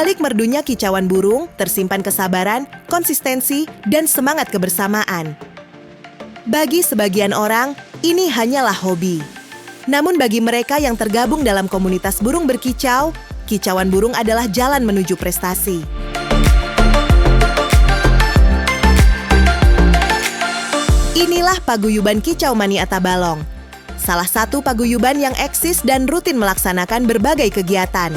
balik merdunya kicauan burung, tersimpan kesabaran, konsistensi, dan semangat kebersamaan. Bagi sebagian orang, ini hanyalah hobi. Namun bagi mereka yang tergabung dalam komunitas burung berkicau, kicauan burung adalah jalan menuju prestasi. Inilah Paguyuban Kicau Mania Tabalong, salah satu paguyuban yang eksis dan rutin melaksanakan berbagai kegiatan.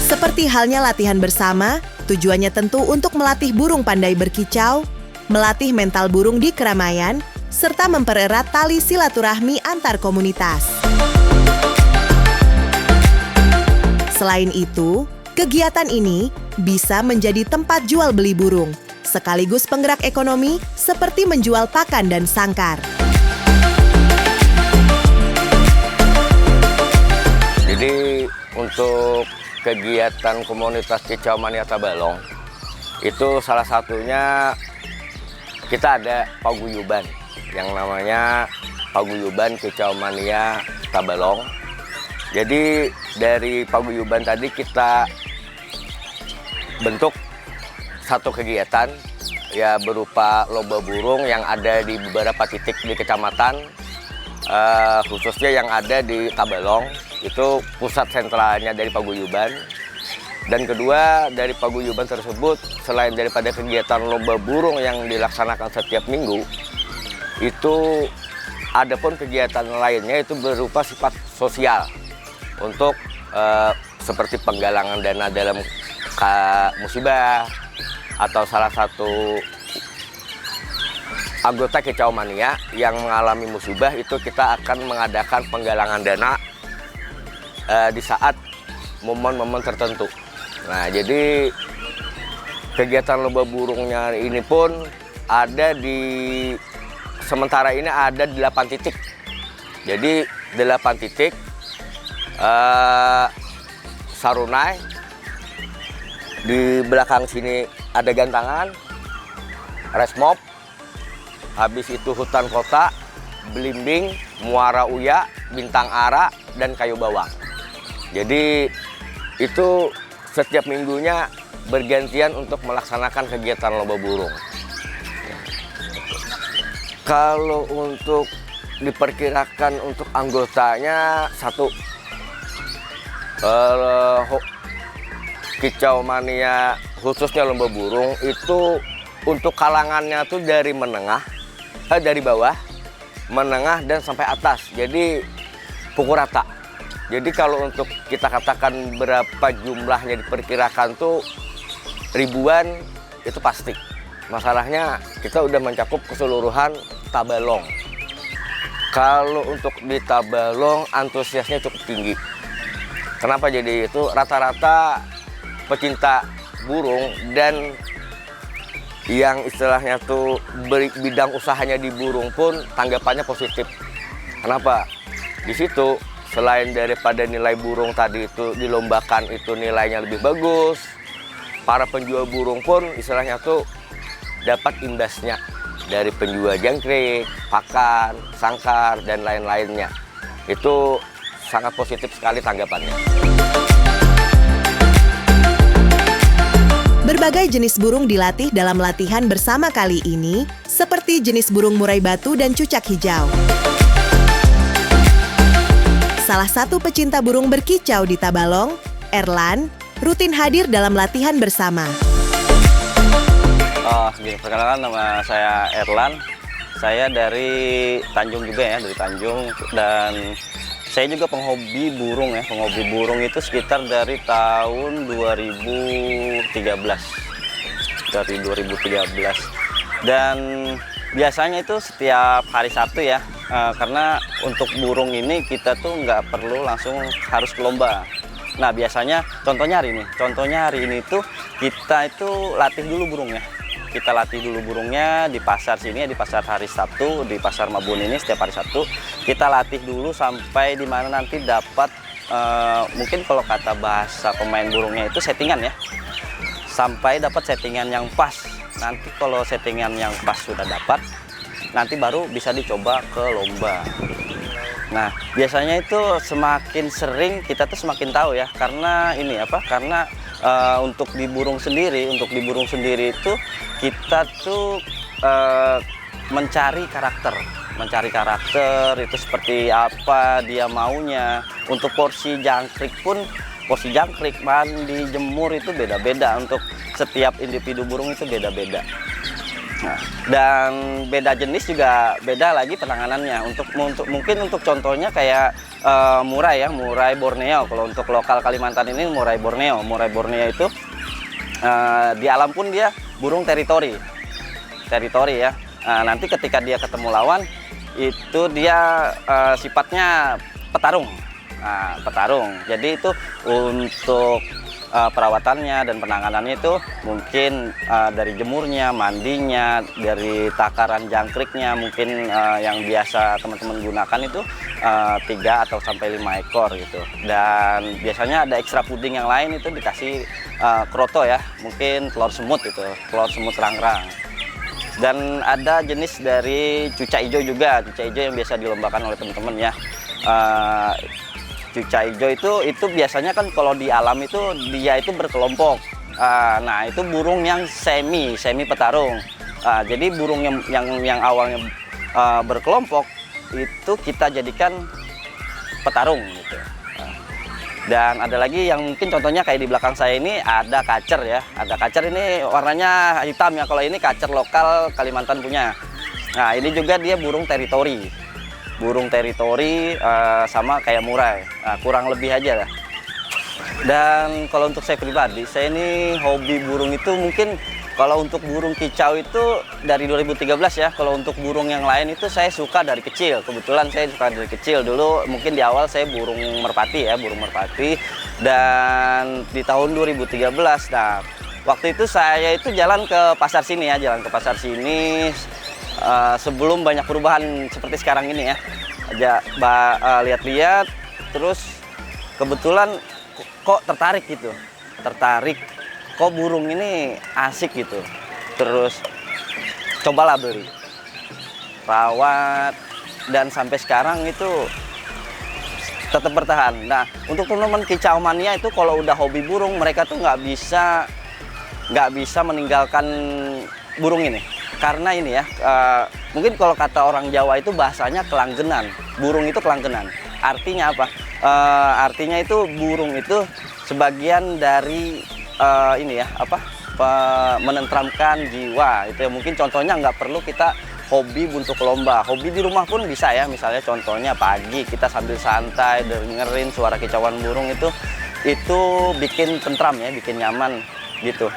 Seperti halnya latihan bersama, tujuannya tentu untuk melatih burung pandai berkicau, melatih mental burung di keramaian, serta mempererat tali silaturahmi antar komunitas. Selain itu, kegiatan ini bisa menjadi tempat jual beli burung, sekaligus penggerak ekonomi seperti menjual pakan dan sangkar. Jadi untuk kegiatan komunitas Kicau Mania Tabalong, itu salah satunya kita ada paguyuban yang namanya Paguyuban Kicau Mania Tabalong. Jadi dari paguyuban tadi kita bentuk satu kegiatan ya berupa lomba burung yang ada di beberapa titik di kecamatan, khususnya yang ada di Tabalong, itu pusat sentralnya dari paguyuban. Dan kedua, dari paguyuban tersebut, selain daripada kegiatan lomba burung yang dilaksanakan setiap minggu, itu ada pun kegiatan lainnya itu berupa sifat sosial untuk seperti penggalangan dana dalam musibah, atau salah satu anggota Kicau Mania yang mengalami musibah itu kita akan mengadakan penggalangan dana di saat momen-momen tertentu. Nah, jadi kegiatan lomba burungnya ini pun ada di sementara ini ada 8 titik. Jadi 8 titik Sarunai, di belakang sini ada Gantangan, Resmob, habis itu Hutan Kota, Belimbing, Muara Uya, Bintang Ara, dan Kayu Bawang. Jadi itu setiap minggunya bergantian untuk melaksanakan kegiatan lomba burung. Kalau untuk diperkirakan untuk anggotanya satu, Kicau Mania khususnya lomba burung itu untuk kalangannya tuh dari dari bawah, menengah, dan sampai atas. Jadi pukul rata. Jadi kalau untuk kita katakan berapa jumlahnya diperkirakan tuh ribuan, itu pasti. Masalahnya kita udah mencakup keseluruhan Tabalong. Kalau untuk di Tabalong antusiasnya cukup tinggi. Kenapa jadi itu? Rata-rata pecinta burung dan yang istilahnya tuh bidang usahanya di burung pun tanggapannya positif. Kenapa? Di situ selain daripada nilai burung tadi itu dilombakan itu nilainya lebih bagus, para penjual burung pun istilahnya tuh dapat imbasnya dari penjual jangkrik, pakan, sangkar, dan lain-lainnya. Itu sangat positif sekali tanggapannya. Berbagai jenis burung dilatih dalam latihan bersama kali ini, seperti jenis burung murai batu dan cucak hijau. Salah satu pecinta burung berkicau di Tabalong, Erlan, rutin hadir dalam latihan bersama. Perkenalkan, nama saya Erlan. Saya dari Tanjung juga ya, dari Tanjung. Dan saya juga penghobi burung ya. Penghobi burung itu sekitar dari tahun 2013. Dari 2013. Dan biasanya itu setiap hari Sabtu ya. Karena untuk burung ini kita tuh nggak perlu langsung harus ke lomba. Nah biasanya contohnya hari ini tuh kita itu latih dulu burungnya. Kita latih dulu burungnya di pasar sini, di pasar hari Sabtu, di pasar Mabun ini setiap hari Sabtu. Kita latih dulu sampai di mana nanti dapat mungkin kalau kata bahasa pemain burungnya itu settingan ya. Sampai dapat settingan yang pas. Nanti kalau settingan yang pas sudah dapat, nanti baru bisa dicoba ke lomba. Nah, biasanya itu semakin sering kita tuh semakin tahu ya, karena ini apa? Karena untuk di burung sendiri itu kita tuh mencari karakter itu seperti apa dia maunya. Untuk porsi jangkrik mandi jemur itu beda-beda, untuk setiap individu burung itu beda-beda. Nah, dan beda jenis juga beda lagi penanganannya. Mungkin untuk contohnya kayak murai Borneo. Kalau untuk lokal Kalimantan ini murai Borneo itu di alam pun dia burung teritori ya. Nanti ketika dia ketemu lawan itu dia sifatnya petarung. Jadi itu untuk perawatannya dan penanganannya itu mungkin dari jemurnya, mandinya, dari takaran jangkriknya, mungkin yang biasa teman-teman gunakan itu 3 atau sampai 5 ekor gitu. Dan biasanya ada ekstra puding yang lain itu dikasih kroto ya, mungkin telur semut rangrang. Dan ada jenis dari cuca hijau juga, yang biasa dilombakan oleh teman-teman ya. Cuca hijau itu biasanya kan kalau di alam itu dia itu berkelompok. Nah, itu burung yang semi petarung. Jadi burung yang awalnya berkelompok itu kita jadikan petarung gitu. Dan ada lagi yang mungkin contohnya kayak di belakang saya ini ada kacer ya. Ada kacer ini warnanya hitam ya. Kalau ini kacer lokal Kalimantan punya. Nah, ini juga dia burung teritori sama kayak murai, kurang lebih aja lah. Dan kalau untuk saya pribadi, saya ini hobi burung itu mungkin kalau untuk burung kicau itu dari 2013 ya. Kalau untuk burung yang lain itu saya suka dari kecil. Kebetulan saya suka dari kecil. Dulu mungkin di awal saya burung merpati. Dan di tahun 2013, nah waktu itu saya itu jalan ke pasar sini. Sebelum banyak perubahan seperti sekarang ini ya, lihat-lihat, terus kebetulan kok tertarik kok burung ini asik gitu, terus cobalah beli, rawat, dan sampai sekarang itu tetap bertahan. Nah, untuk teman-teman kicau mania itu kalau udah hobi burung, mereka tuh nggak bisa meninggalkan burung ini. Karena ini ya, mungkin kalau kata orang Jawa itu bahasanya kelanggenan. Burung itu kelanggenan. Artinya apa? Artinya itu burung itu sebagian dari menenteramkan jiwa. Itu ya, mungkin contohnya nggak perlu kita hobi untuk lomba. Hobi di rumah pun bisa ya. Misalnya contohnya pagi kita sambil santai dengerin suara kicauan burung itu bikin tentram ya, bikin nyaman gitu.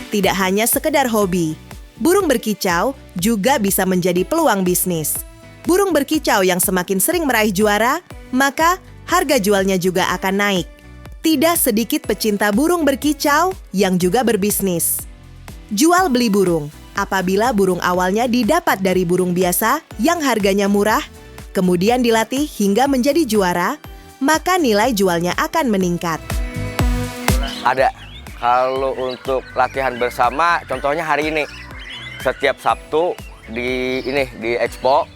Tidak hanya sekedar hobi, burung berkicau juga bisa menjadi peluang bisnis. Burung berkicau yang semakin sering meraih juara, maka harga jualnya juga akan naik. Tidak sedikit pecinta burung berkicau yang juga berbisnis. Jual beli burung, apabila burung awalnya didapat dari burung biasa yang harganya murah, kemudian dilatih hingga menjadi juara, maka nilai jualnya akan meningkat. Ada. Kalau untuk latihan bersama, contohnya hari ini, setiap Sabtu di Expo,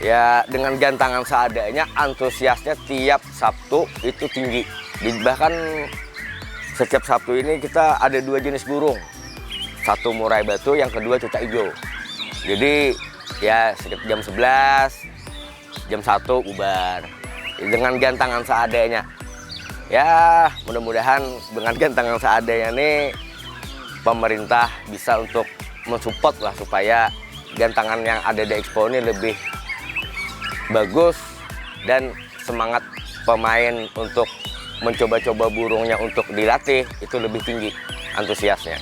ya dengan gantangan seadanya, antusiasnya tiap Sabtu itu tinggi. Bahkan setiap Sabtu ini kita ada 2 jenis burung, satu murai batu, yang kedua cuca hijau. Jadi ya sekitar jam 11, jam 1 bubar, dengan gantangan seadanya. Ya, mudah-mudahan dengan gantangan seadanya nih pemerintah bisa untuk mensupport lah supaya gantangan yang ada di Expo ini lebih bagus dan semangat pemain untuk mencoba-coba burungnya untuk dilatih itu lebih tinggi antusiasnya.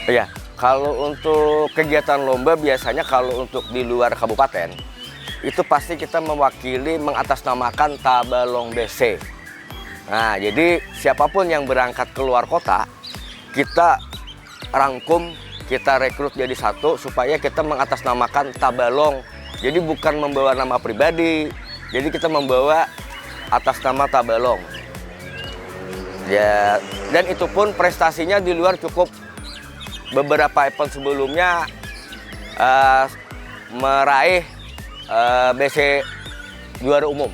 Ya, kalau untuk kegiatan lomba biasanya kalau untuk di luar kabupaten itu pasti kita mewakili mengatasnamakan Tabalong BC. Nah, jadi siapapun yang berangkat ke luar kota, kita rangkum, kita rekrut jadi satu supaya kita mengatasnamakan Tabalong. Jadi bukan membawa nama pribadi, jadi kita membawa atas nama Tabalong. Ya, dan itu pun prestasinya di luar cukup beberapa event sebelumnya meraih BC juara umum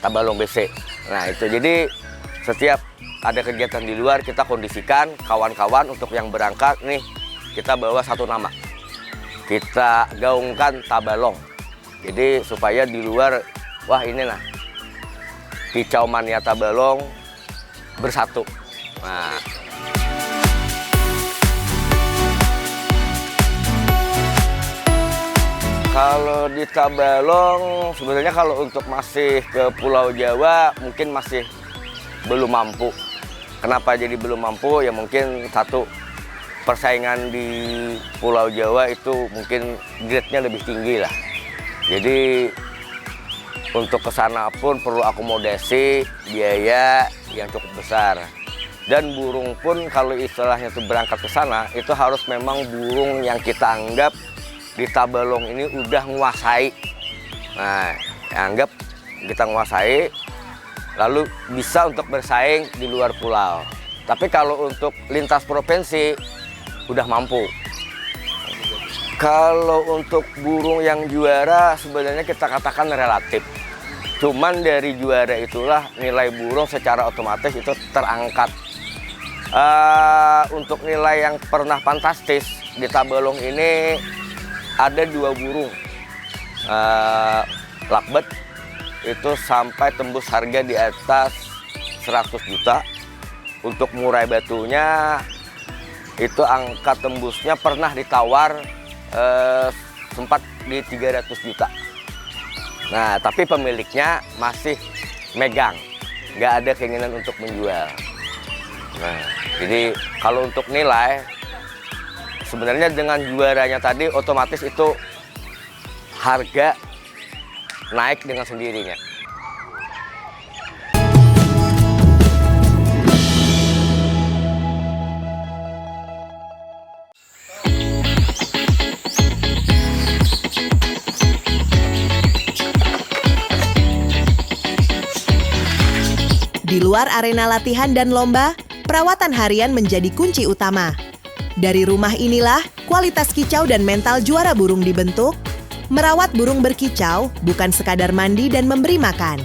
Tabalong BC. Nah itu jadi setiap ada kegiatan di luar kita kondisikan kawan-kawan untuk yang berangkat nih kita bawa satu nama, kita gaungkan Tabalong. Jadi supaya di luar, wah ini nah Kicau Mania Tabalong bersatu. Nah, kalau di Tabalong sebenarnya kalau untuk masih ke Pulau Jawa mungkin masih belum mampu. Kenapa jadi belum mampu? Ya mungkin satu, persaingan di Pulau Jawa itu mungkin grade-nya lebih tinggi lah. Jadi untuk ke sana pun perlu akomodasi biaya yang cukup besar. Dan burung pun kalau istilahnya itu berangkat ke sana itu harus memang burung yang kita anggap di Tabalong ini udah nguasai. Nah, anggap kita nguasai lalu bisa untuk bersaing di luar pulau. Tapi kalau untuk lintas provinsi udah mampu. Kalau untuk burung yang juara sebenarnya kita katakan relatif. Cuman dari juara itulah nilai burung secara otomatis itu terangkat. Untuk nilai yang pernah fantastis di Tabalong ini ada 2 burung. Lakbet itu sampai tembus harga di atas 100 juta. Untuk murai batunya itu angka tembusnya pernah ditawar sempat di 300 juta. Nah, tapi pemiliknya masih megang, nggak ada keinginan untuk menjual. Nah, jadi kalau untuk nilai, sebenarnya dengan juaranya tadi otomatis itu harga naik dengan sendirinya. Di luar arena latihan dan lomba, perawatan harian menjadi kunci utama. Dari rumah inilah kualitas kicau dan mental juara burung dibentuk. Merawat burung berkicau bukan sekadar mandi dan memberi makan.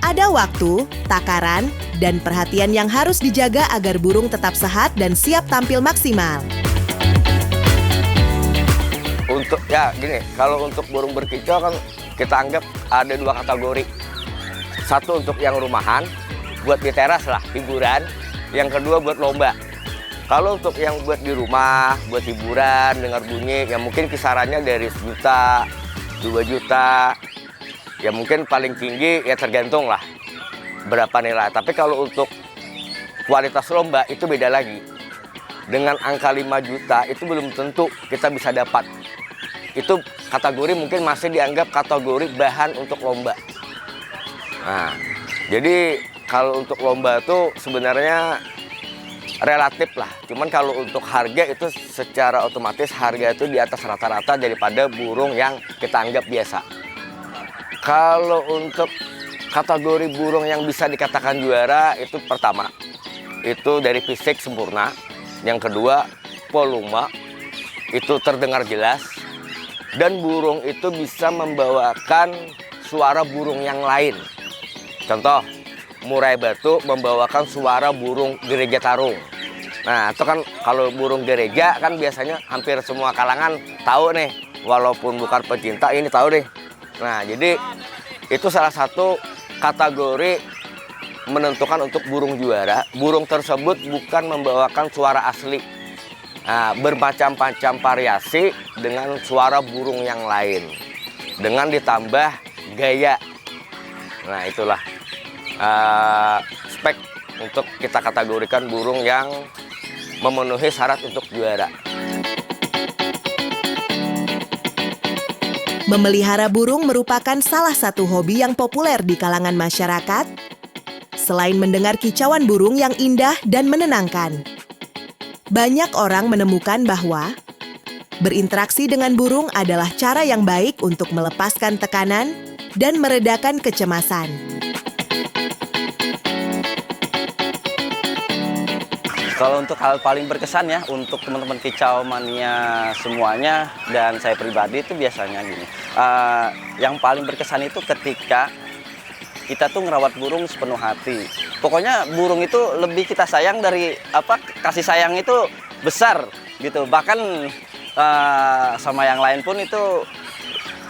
Ada waktu, takaran, dan perhatian yang harus dijaga agar burung tetap sehat dan siap tampil maksimal. Untuk ya gini, kalau untuk burung berkicau kan kita anggap ada 2 kategori. Satu untuk yang rumahan, buat di teras lah, hiburan. Yang kedua buat lomba. Kalau untuk yang buat di rumah, buat hiburan, dengar bunyi, ya mungkin kisarannya dari 1 juta, 2 juta. Ya mungkin paling tinggi ya tergantung lah berapa nilai. Tapi kalau untuk kualitas lomba itu beda lagi. Dengan angka 5 juta itu belum tentu kita bisa dapat. Itu kategori mungkin masih dianggap kategori bahan untuk lomba. Nah, jadi kalau untuk lomba itu sebenarnya relatif lah. Cuman kalau untuk harga itu secara otomatis harga itu di atas rata-rata daripada burung yang kita anggap biasa. Kalau untuk kategori burung yang bisa dikatakan juara itu pertama, itu dari fisik sempurna. Yang kedua, volume, itu terdengar jelas. Dan burung itu bisa membawakan suara burung yang lain. Contoh, murai batu membawakan suara burung gereja tarung. Nah, itu kan kalau burung gereja kan biasanya hampir semua kalangan tahu nih. Walaupun bukan pecinta, ini tahu deh. Nah, jadi itu salah satu kategori menentukan untuk burung juara. Burung tersebut bukan membawakan suara asli. Nah, bermacam-macam variasi dengan suara burung yang lain. Dengan ditambah gaya. Nah, itulah spek untuk kita kategorikan burung yang memenuhi syarat untuk juara. Memelihara burung merupakan salah satu hobi yang populer di kalangan masyarakat. Selain mendengar kicauan burung yang indah dan menenangkan, banyak orang menemukan bahwa berinteraksi dengan burung adalah cara yang baik untuk melepaskan tekanan dan meredakan kecemasan. Kalau untuk hal paling berkesan ya, untuk teman-teman kicau mania semuanya dan saya pribadi itu biasanya gini. Yang paling berkesan itu ketika kita tuh ngerawat burung sepenuh hati. Pokoknya burung itu lebih kita sayang dari kasih sayang itu besar gitu. Bahkan sama yang lain pun itu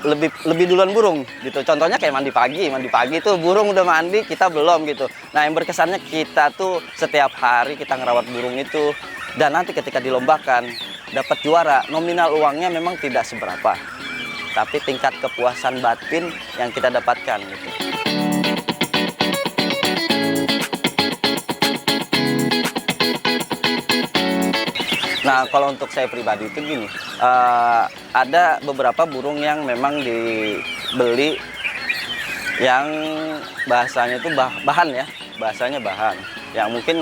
lebih duluan burung gitu. Contohnya kayak mandi pagi tuh burung udah mandi, kita belum gitu. Nah, yang berkesannya kita tuh setiap hari kita ngerawat burung itu, dan nanti ketika dilombakan dapat juara, nominal uangnya memang tidak seberapa, tapi tingkat kepuasan batin yang kita dapatkan gitu. Nah, kalau untuk saya pribadi itu gini, ada beberapa burung yang memang dibeli yang bahasanya itu bahan ya, bahasanya bahan. Yang mungkin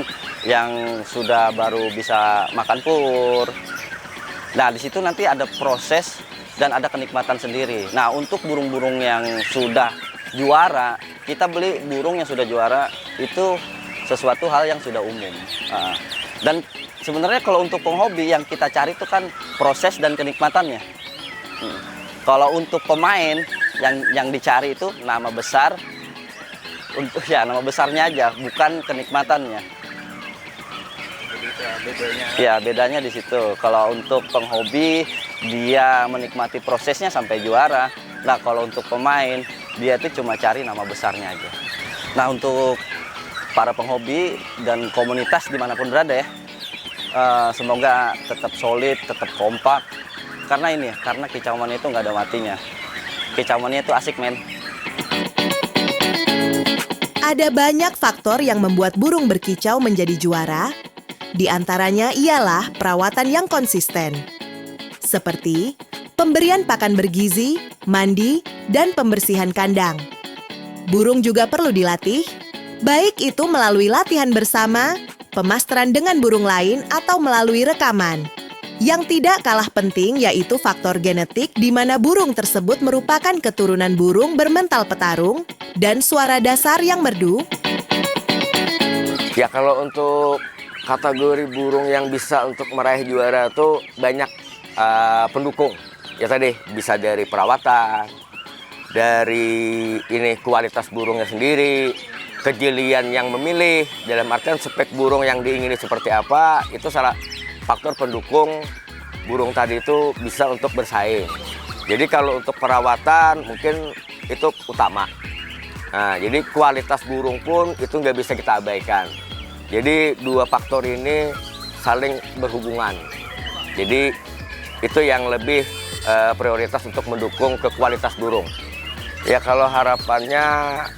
yang sudah baru bisa makan pur. Nah, di situ nanti ada proses dan ada kenikmatan sendiri. Nah, untuk burung-burung yang sudah juara, kita beli burung yang sudah juara itu sesuatu hal yang sudah umum. Dan sebenarnya kalau untuk penghobi yang kita cari itu kan proses dan kenikmatannya. Kalau untuk pemain yang dicari itu nama besar, untuk ya nama besarnya aja, bukan kenikmatannya. Ya bedanya di situ. Kalau untuk penghobi dia menikmati prosesnya sampai juara. Nah kalau untuk pemain dia itu cuma cari nama besarnya aja. Nah untuk para penghobi dan komunitas dimanapun berada ya, semoga tetap solid, tetap kompak. Karena kicau mania itu nggak ada matinya. Kicau mania itu asik, men. Ada banyak faktor yang membuat burung berkicau menjadi juara. Di antaranya ialah perawatan yang konsisten. Seperti pemberian pakan bergizi, mandi, dan pembersihan kandang. Burung juga perlu dilatih, baik itu melalui latihan bersama, pemasteran dengan burung lain, atau melalui rekaman. Yang tidak kalah penting yaitu faktor genetik di mana burung tersebut merupakan keturunan burung bermental petarung dan suara dasar yang merdu. Ya kalau untuk kategori burung yang bisa untuk meraih juara tuh banyak pendukung. Ya tadi bisa dari perawatan, dari kualitas burungnya sendiri, kejelian yang memilih, dalam artian spek burung yang diingini seperti apa, itu salah faktor pendukung burung tadi itu bisa untuk bersaing. Jadi kalau untuk perawatan mungkin itu utama. Nah, jadi kualitas burung pun itu nggak bisa kita abaikan. Jadi dua faktor ini saling berhubungan. Jadi itu yang lebih prioritas untuk mendukung ke kualitas burung. Ya kalau harapannya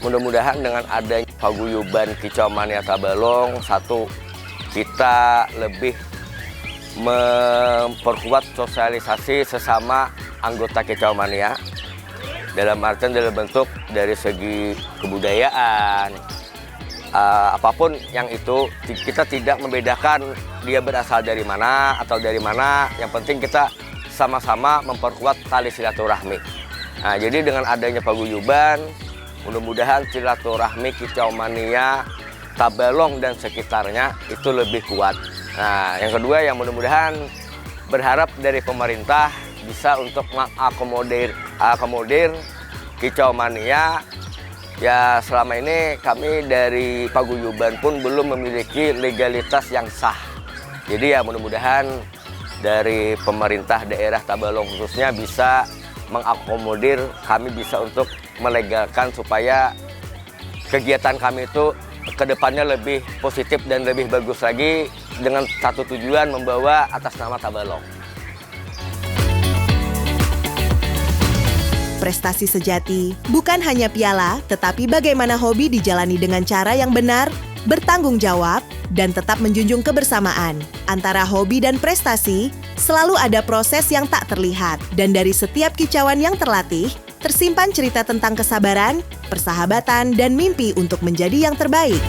mudah-mudahan dengan adanya paguyuban Kicau Mania Tabalong, satu, kita lebih memperkuat sosialisasi sesama anggota Kicau Mania dalam artian dalam bentuk dari segi kebudayaan, apapun yang itu kita tidak membedakan dia berasal dari mana atau dari mana, yang penting kita sama-sama memperkuat tali silaturahmi. Nah, jadi dengan adanya paguyuban, mudah-mudahan silaturahmi Kicau Mania Tabalong dan sekitarnya itu lebih kuat. Nah, yang kedua yang mudah-mudahan berharap dari pemerintah bisa untuk mengakomodir Kicau Mania. Ya selama ini kami dari paguyuban pun belum memiliki legalitas yang sah. Jadi ya mudah-mudahan dari pemerintah daerah Tabalong khususnya bisa mengakomodir kami, bisa untuk melegalkan supaya kegiatan kami itu kedepannya lebih positif dan lebih bagus lagi dengan satu tujuan membawa atas nama Tabalong. Prestasi sejati bukan hanya piala, tetapi bagaimana hobi dijalani dengan cara yang benar, bertanggung jawab, dan tetap menjunjung kebersamaan. Antara hobi dan prestasi, selalu ada proses yang tak terlihat. Dan dari setiap kicauan yang terlatih, tersimpan cerita tentang kesabaran, persahabatan, dan mimpi untuk menjadi yang terbaik.